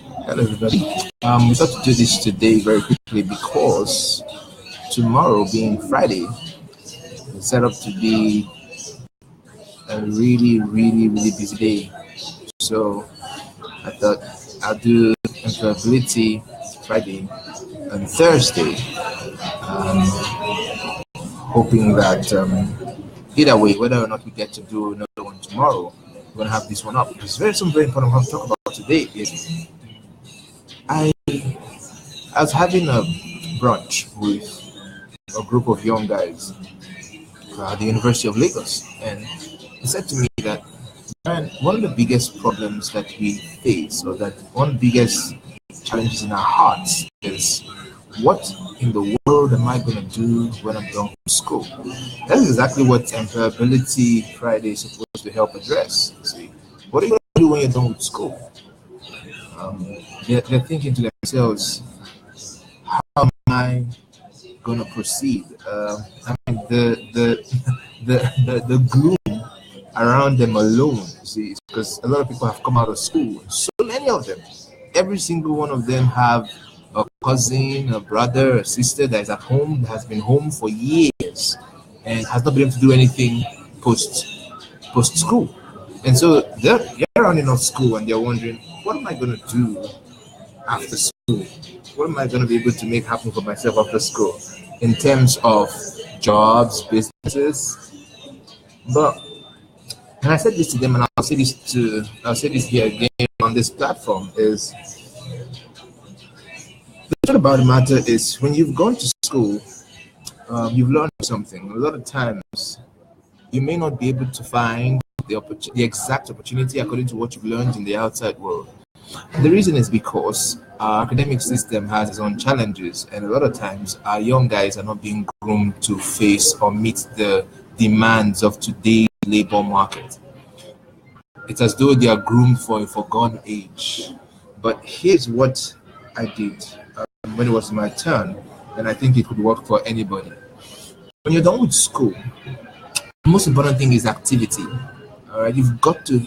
Hello, everybody. We thought to do this today very quickly because tomorrow, being Friday, is set up to be a really, really, really busy day. So I thought I'll do Employability Friday and Thursday, hoping that either way, whether or not we get to do another one tomorrow, we're gonna have this one up. Because some very important one to talk about today is I I was having a brunch with a group of young guys at the University of Lagos, and he said to me that, man, one of the biggest problems that we face, or that one of the biggest challenges in our hearts, is what in the world am I going to do when I'm done with school? That is exactly what Employability Friday is supposed to help address. See, what are you going to do when you're done with school? They're thinking to themselves, how am I going to proceed? I mean, the gloom around them alone, see, it's because a lot of people have come out of school. So many of them, every single one of them have a cousin, a brother, a sister that is at home, that has been home for years and has not been able to do anything post school. And so they're running off school and they're wondering, what am I going to do after school? What am I going to be able to make happen for myself after school in terms of jobs, businesses? But and I said this to them, and I'll say this here again on this platform: is the truth about the matter is when you've gone to school, you've learned something. A lot of times, you may not be able to find the exact opportunity according to what you've learned in the outside world. The reason is because our academic system has its own challenges, and a lot of times our young guys are not being groomed to face or meet the demands of today's labor market. It's as though they are groomed for a forgotten age. But here's what I did when it was my turn, and I think it could work for anybody. When you're done with school, the most important thing is activity. All right, you've got to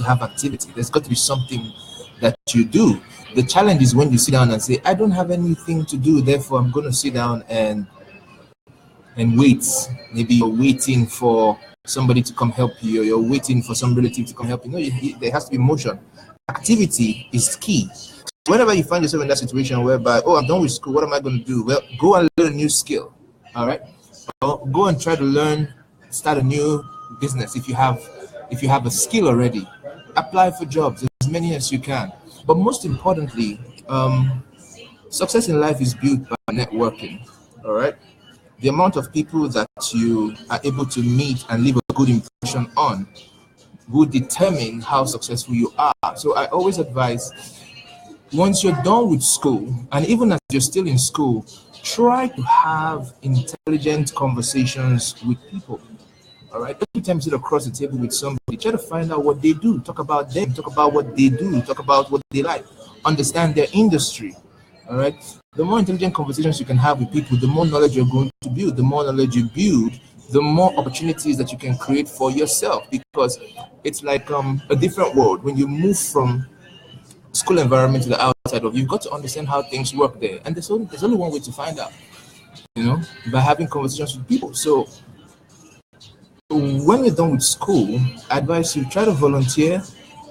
have activity. There's got to be something that you do. The challenge is when you sit down and say, I don't have anything to do, therefore I'm going to sit down and wait. Maybe you're waiting for somebody to come help you, or you're waiting for some relative to come help you. No, there has to be motion. Activity is key. Whenever you find yourself in that situation whereby, oh, I'm done with school, what am I going to do? Well, go and learn a new skill. All right, or go and try to start a new business. If you have a skill already, apply for jobs, as many as you can. But most importantly, success in life is built by networking. All right, the amount of people that you are able to meet and leave a good impression on will determine how successful you are. So I always advise, once you're done with school, and even as you're still in school, try to have intelligent conversations with people. All right, every time you sit across the table with somebody, try to find out what they do, talk about them, talk about what they do, talk about what they like, understand their industry. All right, the more intelligent conversations you can have with people, the more knowledge you're going to build. The more knowledge you build, the more opportunities that you can create for yourself, because it's like a different world when you move from school environment to the outside of. You've got to understand how things work there, and there's only one way to find out, by having conversations with people. So when you're done with school, I advise you try to volunteer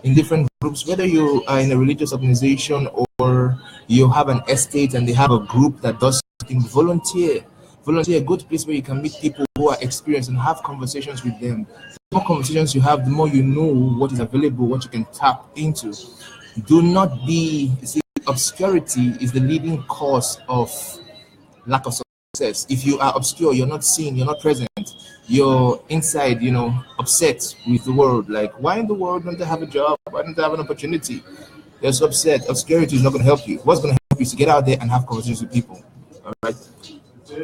in different groups, whether you are in a religious organization or you have an estate and they have a group that does something. Volunteer, go to a place where you can meet people who are experienced and have conversations with them. The more conversations you have, the more you know what is available, what you can tap into. Do not see, obscurity is the leading cause of lack of success. If you are obscure, you're not seen, you're not present, you're inside, upset with the world. Like, why in the world don't I have a job? Why don't I have an opportunity? You're so upset. Obscurity is not going to help you. What's going to help you is to get out there and have conversations with people. All right.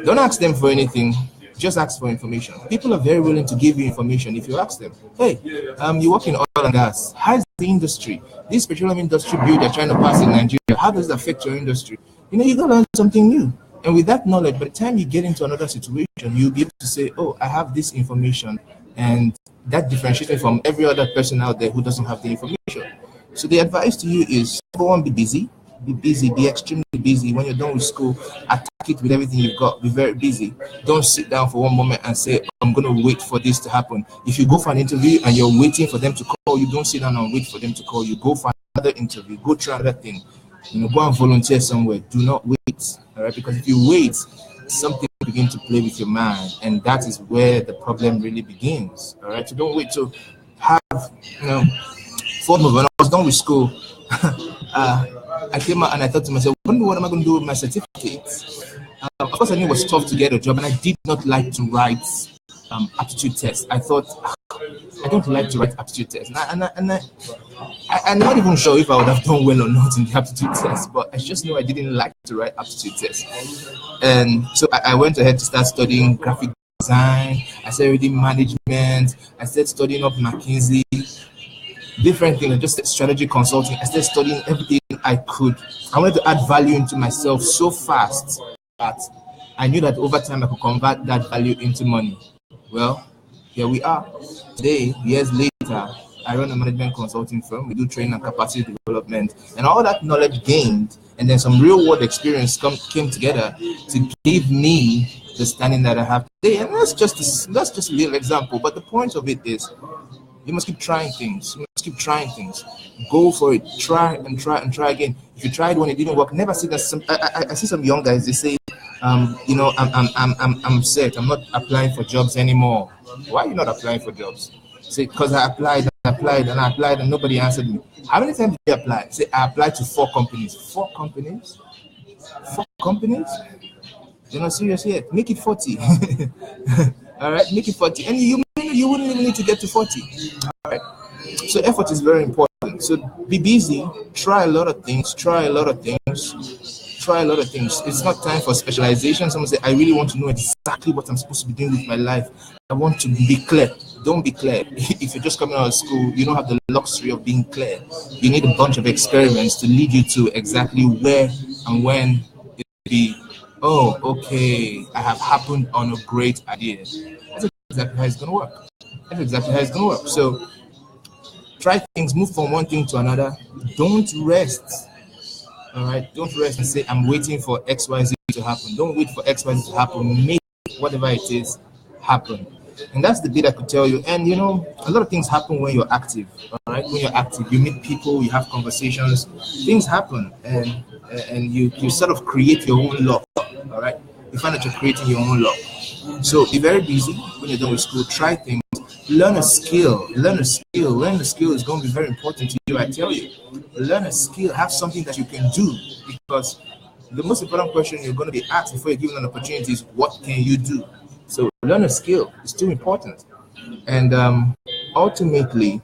Don't ask them for anything. Just ask for information. People are very willing to give you information if you ask them. Hey, you work in oil and gas. How's the industry? This petroleum industry bill they're trying to pass in Nigeria, how does it affect your industry? You got to learn something new. And with that knowledge, by the time you get into another situation, you'll be able to say, oh, I have this information, and that differentiates me from every other person out there who doesn't have the information. So the advice to you is, number one, be busy. Be busy, be extremely busy. When you're done with school, attack it with everything you've got. Be very busy. Don't sit down for one moment and say, I'm going to wait for this to happen. If you go for an interview and you're waiting for them to call you, don't sit down and wait for them to call you. Go for another interview. Go try another thing. Go and volunteer somewhere. Do not wait. All right? Because if you wait, something will begin to play with your mind. And that is where the problem really begins. All right? So don't wait to have, when I was done with school, I came out and I thought to myself, what am I going to do with my certificate? Of course, I knew it was tough to get a job, and I did not like to write aptitude tests. I thought, I don't like to write aptitude tests. I'm not even sure if I would have done well or not in the aptitude test, but I just knew I didn't like to write aptitude tests. And so I went ahead to start studying graphic design. I started reading management. I started studying up McKinsey. Different things, just strategy consulting. I started studying everything I could. I wanted to add value into myself so fast that I knew that over time I could convert that value into money. Well, here we are. Today, years later, I run a management consulting firm. We do training and capacity development, and all that knowledge gained, and then some real world experience came together to give me the standing that I have today. And that's just a little example. But the point of it is, you must keep trying things. You must keep trying things. Go for it. Try and try and try again. If you tried one, it didn't work. Never see that. I see some young guys. They say, I'm set. I'm not applying for jobs anymore. Why are you not applying for jobs? Say, because I applied, and nobody answered me. How many times did you apply? Say, I applied to 4 companies. 4 companies? 4 companies? You're not serious yet. Make it 40. All right, make it 40, and you wouldn't even need to get to 40. All right. So effort is very important. So be busy. Try a lot of things. It's not time for specialization. Someone say, I really want to know exactly what I'm supposed to be doing with my life. I want to be clear. Don't be clear. If you're just coming out of school, you don't have the luxury of being clear. You need a bunch of experiments to lead you to exactly where and when it will be. Oh, okay, I have happened on a great idea. That's exactly how it's going to work. So try things, move from one thing to another. Don't rest. All right, don't rest and say, I'm waiting for XYZ to happen. Don't wait for XYZ to happen. Make whatever it is happen. And that's the bit I could tell you. And a lot of things happen when you're active. All right, when you're active, you meet people, you have conversations, things happen, and you sort of create your own luck. All right, you find that you're creating your own luck. So be very busy when you're done with school. Try things, learn a skill. Learning a skill is going to be very important to you. I tell you, learn a skill. Have something that you can do, because the most important question you're going to be asked before you're given an opportunity is, what can you do? So learn a skill. It's too important. And ultimately,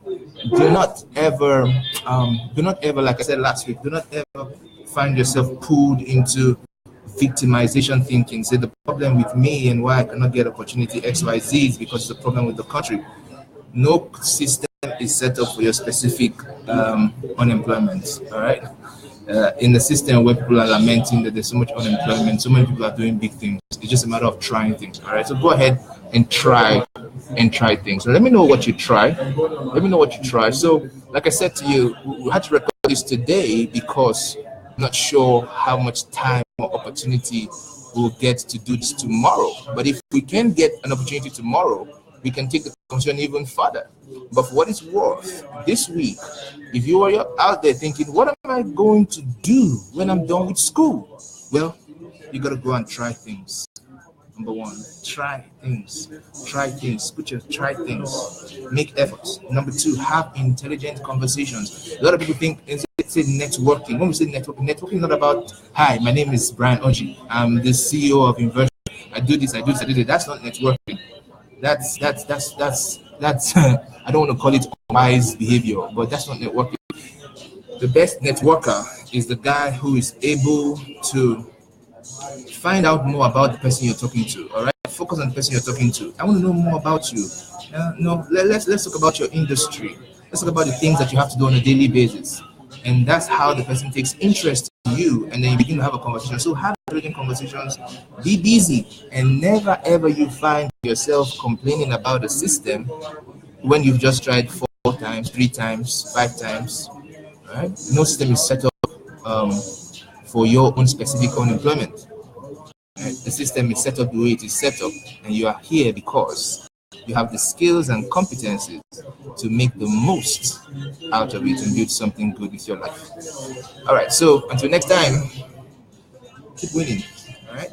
do not ever, like I said last week, do not ever find yourself pulled into victimization thinking. Say, the problem with me and why I cannot get opportunity XYZ is because it's a problem with the country. No system is set up for your specific unemployment. All right. In the system where people are lamenting that there's so much unemployment, so many people are doing big things. It's just a matter of trying things. All right. So go ahead and try things. So let me know what you try. So, like I said to you, we had to record this today because I'm not sure how much time or opportunity we'll get to do this tomorrow. But if we can get an opportunity tomorrow, we can take the conversation even further. But for what it's worth, this week, if you are out there thinking, what am I going to do when I'm done with school? Well, you got to go and try things. Number one, try things. Try things. Make efforts. Number two, have intelligent conversations. A lot of people think it's networking. When we say networking is not about, hi, my name is Brian Oji. I'm the CEO of Inversion. I do this. That's not networking. That's I don't want to call it wise behavior, but that's not networking. The best networker is the guy who is able to find out more about the person you're talking to. All right, focus on the person you're talking to. I want to know more about you. Let's talk about your industry. Let's talk about the things that you have to do on a daily basis, and that's how the person takes interest in you, and then you begin to have a conversation. So have intelligent conversations. Be busy, and never ever you find yourself complaining about the system when you've just tried 4 times, 3 times, 5 times. Right? No system is set up um, for your own specific unemployment. Right? The system is set up the way it is set up, and you are here because you have the skills and competencies to make the most out of it and build something good with your life. All right, so until next time, keep winning. All right.